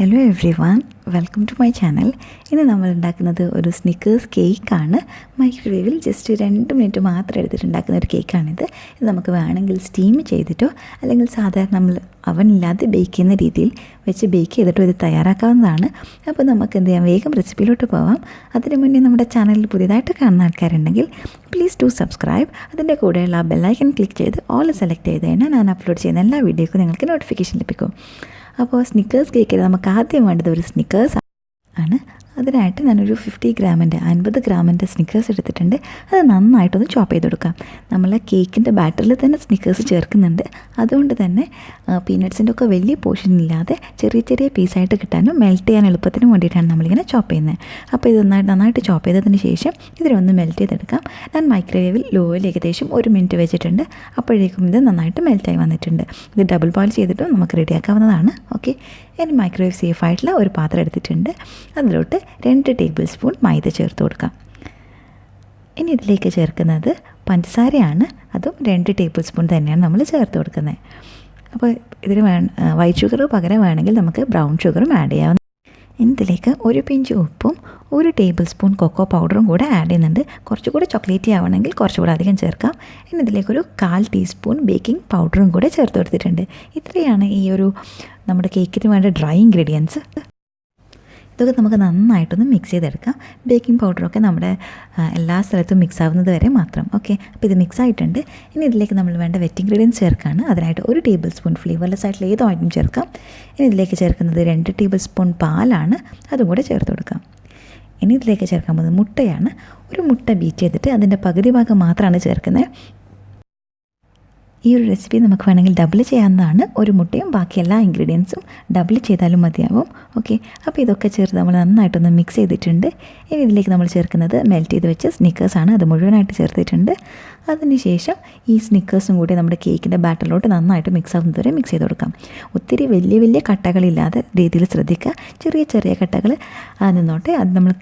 Hello everyone, welcome to my channel. ഇന്ന് നമ്മൾ ഉണ്ടാക്കുന്നത് ഒരു സ്നിക്കേഴ്സ് കേക്കാണ്. മൈക്രോവേവിൽ ജസ്റ്റ് 2 മിനിറ്റ് മാത്രം എടുത്തിട്ടുണ്ടാക്കുന്ന ഒരു കേക്കാണിത്. ഇത് നമുക്ക് വേണമെങ്കിൽ സ്റ്റീം ചെയ്തിട്ടോ അല്ലെങ്കിൽ സാധാരണ നമ്മൾ അവനില്ലാതെ ബേക്ക് ചെയ്യുന്ന രീതിയിൽ വെച്ച് ബേക്ക് ചെയ്തിട്ടോ ഇത് തയ്യാറാക്കാവുന്നതാണ്. അപ്പോൾ നമുക്ക് എന്ത് ചെയ്യാം, വേഗം റെസിപ്പിയിലോട്ട് പോവാം. അതിന് മുന്നേ നമ്മുടെ ചാനലിൽ പുതിയതായിട്ട് കാണുന്ന ആൾക്കാരുണ്ടെങ്കിൽ പ്ലീസ് ടു സബ്സ്ക്രൈബ്. അതിൻ്റെ കൂടെയുള്ള ആ ബെല്ലൈക്കൺ ക്ലിക്ക് ചെയ്ത് ഓൾ സെലക്ട് ചെയ്ത് കഴിഞ്ഞാൽ ഞാൻ അപ്ലോഡ് ചെയ്യുന്ന എല്ലാ വീഡിയോക്കും നിങ്ങൾക്ക് നോട്ടിഫിക്കേഷൻ ലഭിക്കും. അപ്പോൾ സ്നിക്കേഴ്സ് കേക്കിൽ നമുക്ക് ആദ്യം വേണ്ടത് ഒരു സ്നിക്കേഴ്സ് ആണ്. അതിനായിട്ട് ഞാനൊരു 50 ഗ്രാമിൻ്റെ സ്നിക്കേഴ്സ് എടുത്തിട്ടുണ്ട്. അത് നന്നായിട്ടൊന്ന് ചോപ്പ് ചെയ്ത് കൊടുക്കാം. നമ്മൾ കേക്കിൻ്റെ ബാറ്ററിൽ തന്നെ സ്നിക്കേഴ്സ് ചേർക്കുന്നുണ്ട്. അതുകൊണ്ട് തന്നെ പീനട്ട്സിൻ്റെ ഒക്കെ വലിയ പോർഷൻ ഇല്ലാതെ ചെറിയ ചെറിയ പീസായിട്ട് കിട്ടാനും മെൽറ്റ് ചെയ്യാൻ എളുപ്പത്തിനും വേണ്ടിയിട്ടാണ് നമ്മളിങ്ങനെ ചോപ്പ് ചെയ്യുന്നത്. അപ്പോൾ ഇത് നന്നായിട്ട് ചോപ്പ് ചെയ്തതിന് ശേഷം ഇതിനൊന്ന് മെൽറ്റ് ചെയ്തെടുക്കാം. ഞാൻ മൈക്രോവേവിൽ ലോയിൽ ഏകദേശം 1 മിനിറ്റ് വെച്ചിട്ടുണ്ട്. അപ്പോഴേക്കും ഇത് നന്നായിട്ട് മെൽറ്റായി വന്നിട്ടുണ്ട്. ഇത് ഡബിൾ ബോയിൽ ചെയ്തിട്ടും നമുക്ക് റെഡിയാക്കാവുന്നതാണ്. ഓക്കെ, ഇനി മൈക്രോവേവ് സേഫ് ആയിട്ടുള്ള ഒരു പാത്രം എടുത്തിട്ടുണ്ട്. അതിലോട്ട് 2 ടേബിൾ സ്പൂൺ മൈദ ചേർത്ത് കൊടുക്കാം. ഇനി ഇതിലേക്ക് ചേർക്കുന്നത് പഞ്ചസാരയാണ്. അതും 2 ടേബിൾ സ്പൂൺ തന്നെയാണ് നമ്മൾ ചേർത്ത് കൊടുക്കുന്നത്. അപ്പോൾ ഇതിന് വൈറ്റ് ഷുഗർ പകരം വേണമെങ്കിൽ നമുക്ക് ബ്രൗൺ ഷുഗറും ആഡ് ചെയ്യാവുന്ന. ഇനി ഇതിലേക്ക് 1 പിഞ്ച് ഉപ്പും 1 ടേബിൾ സ്പൂൺ കൊക്കോ പൗഡറും കൂടെ ആഡ് ചെയ്യുന്നുണ്ട്. കുറച്ചുകൂടി ചോക്ലേറ്റി ആവണമെങ്കിൽ കുറച്ചുകൂടെ അധികം ചേർക്കാം. ഇനി ഇതിലേക്കൊരു 1/4 ടീസ്പൂൺ ബേക്കിംഗ് പൗഡറും കൂടെ ചേർത്ത് കൊടുത്തിട്ടുണ്ട്. ഇത്രയാണ് ഈ ഒരു നമ്മുടെ കേക്കിന് വേണ്ട ഡ്രൈ ഇൻഗ്രീഡിയൻസ്. ഇതൊക്കെ നമുക്ക് നന്നായിട്ടൊന്ന് മിക്സ് ചെയ്തെടുക്കാം. ബേക്കിംഗ് പൗഡറൊക്കെ നമ്മുടെ എല്ലാ സ്ഥലത്തും മിക്സ് ആവുന്നത് വരെ മാത്രം. ഓക്കെ, അപ്പോൾ ഇത് മിക്സ് ആയിട്ടുണ്ട്. ഇനി ഇതിലേക്ക് നമ്മൾ വേണ്ട വെറ്റ് ഇൻഗ്രീഡിയൻസ് ചേർക്കുകയാണ്. അതിനായിട്ട് 1 ടേബിൾ സ്പൂൺ ഫ്ലേവർലെസ് ആയിട്ടുള്ള ഏത് ഓയിലും ചേർക്കാം. ഇനി ഇതിലേക്ക് ചേർക്കുന്നത് 2 ടേബിൾ സ്പൂൺ പാലാണ്. അതും കൂടെ ചേർത്ത് കൊടുക്കാം. ഇനി ഇതിലേക്ക് ചേർക്കാൻ പോകുന്നത് മുട്ടയാണ്. ഒരു മുട്ട ബീറ്റ് ചെയ്തിട്ട് അതിൻ്റെ പകുതി ഭാഗം മാത്രമാണ് ചേർക്കുന്നത്. ഈ ഒരു റെസിപ്പി നമുക്ക് വേണമെങ്കിൽ ഡബിൾ ചെയ്യാവുന്നതാണ്. ഒരു മുട്ടയും ബാക്കി എല്ലാ ഇൻഗ്രീഡിയൻസും ഡബിൾ ചെയ്താലും മതിയാവും. ഓക്കെ, അപ്പോൾ ഇതൊക്കെ ചേർത്ത് നമ്മൾ നന്നായിട്ടൊന്ന് മിക്സ് ചെയ്തിട്ടുണ്ട്. ഇനി ഇതിലേക്ക് നമ്മൾ ചേർക്കുന്നത് മെൽറ്റ് ചെയ്ത് വെച്ച സ്നിക്കേഴ്സാണ്. അത് മുഴുവനായിട്ട് ചേർത്തിട്ടുണ്ട്. അതിനുശേഷം ഈ സ്നിക്കേഴ്സും കൂടി നമ്മുടെ കേക്കിൻ്റെ ബാറ്ററിലോട്ട് നന്നായിട്ട് മിക്സ് ആവുന്നത് വരെ മിക്സ് ചെയ്ത് കൊടുക്കാം. ഒത്തിരി വലിയ കട്ടകളില്ലാതെ രീതിയിൽ ശ്രദ്ധിക്കുക. ചെറിയ കട്ടകൾ നിന്നോട്ടെ. അത് നമ്മൾ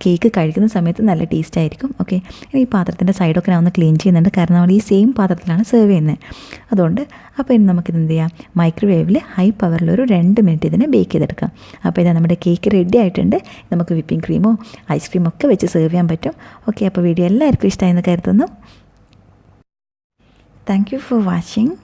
കേക്ക് കഴിക്കുന്ന സമയത്ത് നല്ല ടേസ്റ്റ് ആയിരിക്കും. ഓക്കെ, ഈ പാത്രത്തിൻ്റെ സൈഡൊക്കെ ഞാൻ ഒന്ന് ക്ലീൻ ചെയ്യുന്നുണ്ട്. കാരണം നമ്മൾ ഈ സെയിം പാത്രത്തിലാണ് സെർവ് ചെയ്യുന്നത്. അതുകൊണ്ട് അപ്പോൾ ഇനി നമുക്കിത് എന്ത് ചെയ്യാം, മൈക്രോവേവിൽ ഹൈ പവറിൽ ഒരു 2 മിനിറ്റ് ഇതിനെ ബേക്ക് ചെയ്തെടുക്കാം. അപ്പോൾ ഇതാ നമ്മുടെ കേക്ക് റെഡി ആയിട്ടുണ്ട്. നമുക്ക് വിപ്പിംഗ് ക്രീമോ ഐസ്ക്രീമോ ഒക്കെ വെച്ച് സെർവ് ചെയ്യാൻ പറ്റും. ഓക്കെ, അപ്പോൾ വീഡിയോ എല്ലാവർക്കും ഇഷ്ടമായെന്ന് കരുതുന്നു. Thank you for watching.